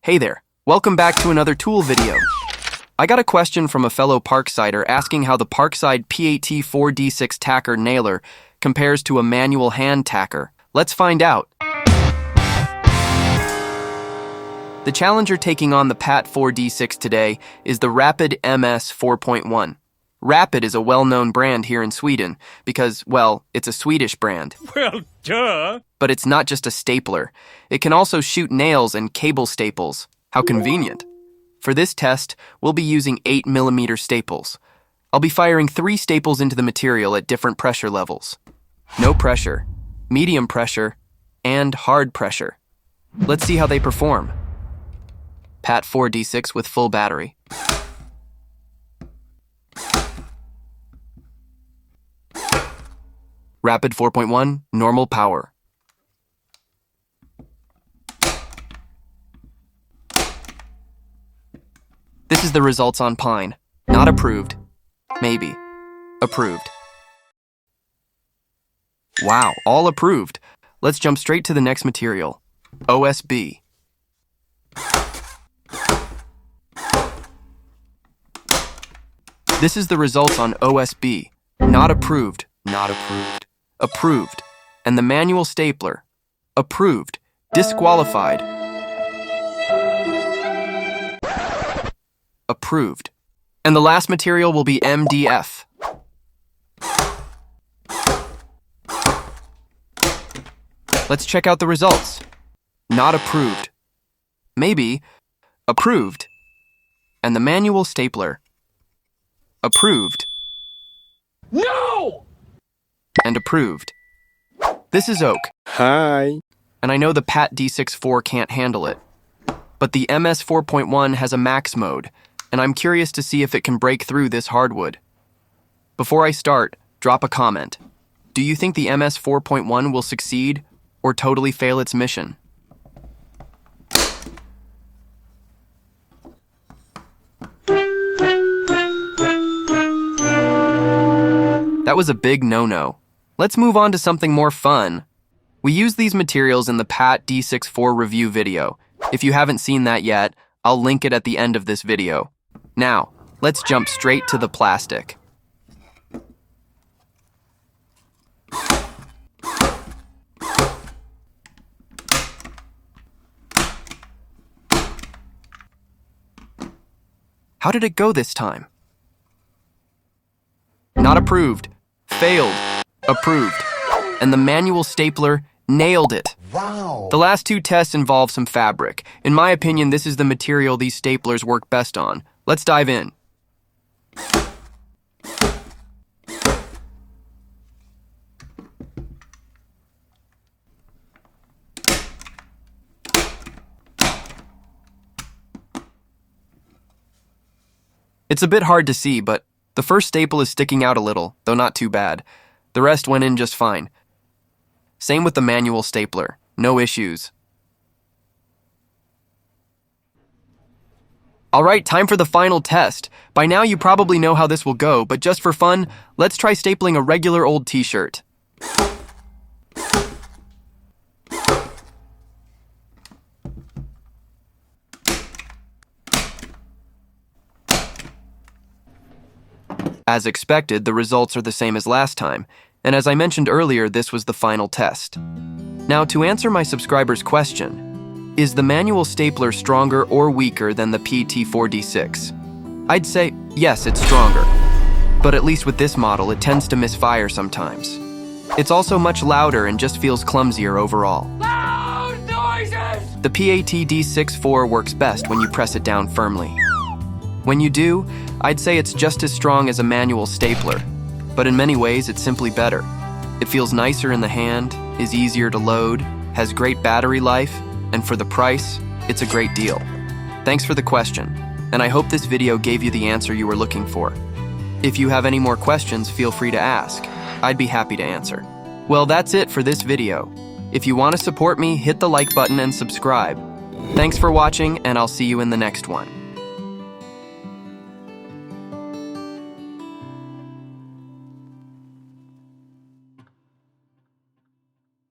Hey there, welcome back to another tool video. I got a question from a fellow Parksider asking how the Parkside PAT 4D6 tacker nailer compares to a manual hand tacker. Let's find out. The challenger taking on the PAT 4D6 today is the Rapid MS 4.1. Rapid is a well-known brand here in Sweden because, well, it's a Swedish brand. Well, duh! But it's not just a stapler. It can also shoot nails and cable staples. How convenient. For this test, we'll be using 8mm staples. I'll be firing 3 staples into the material at different pressure levels. No pressure, medium pressure, and hard pressure. Let's see how they perform. PAT 4D6 with full battery. Rapid 4.1, normal power. This is the results on Pine. Not approved. Maybe. Approved. Wow, all approved. Let's jump straight to the next material. OSB. This is the results on OSB. Not approved. Not approved. Approved. And the manual stapler. Approved. Disqualified. Approved. And the last material will be MDF. Let's check out the results. Not approved. Maybe. Approved. And the manual stapler. Approved. No! And approved. This is oak. Hi. And I know the PAT D6-4 can't handle it. But the MS 4.1 has a max mode, and I'm curious to see if it can break through this hardwood. Before I start, drop a comment. Do you think the MS 4.1 will succeed or totally fail its mission? That was a big no-no. Let's move on to something more fun. We use these materials in the PAT D6-4 review video. If you haven't seen that yet, I'll link it at the end of this video. Now, let's jump straight to the plastic. How did it go this time? Not approved. Failed. Approved. And the manual stapler nailed it. Wow. The last 2 tests involve some fabric. In my opinion, this is the material these staplers work best on. Let's dive in. It's a bit hard to see, but the first staple is sticking out a little, though not too bad. The rest went in just fine. Same with the manual stapler. No issues. Alright, time for the final test. By now you probably know how this will go, but just for fun, let's try stapling a regular old t-shirt. As expected, the results are the same as last time, and as I mentioned earlier, this was the final test. Now, to answer my subscriber's question, is the manual stapler stronger or weaker than the PT4D6? I'd say, yes, it's stronger. But at least with this model, it tends to misfire sometimes. It's also much louder and just feels clumsier overall. Loud noises! The PAT D6-4 works best when you press it down firmly. When you do, I'd say it's just as strong as a manual stapler, but in many ways it's simply better. It feels nicer in the hand, is easier to load, has great battery life, and for the price, it's a great deal. Thanks for the question, and I hope this video gave you the answer you were looking for. If you have any more questions, feel free to ask. I'd be happy to answer. Well, that's it for this video. If you want to support me, hit the like button and subscribe. Thanks for watching, and I'll see you in the next one.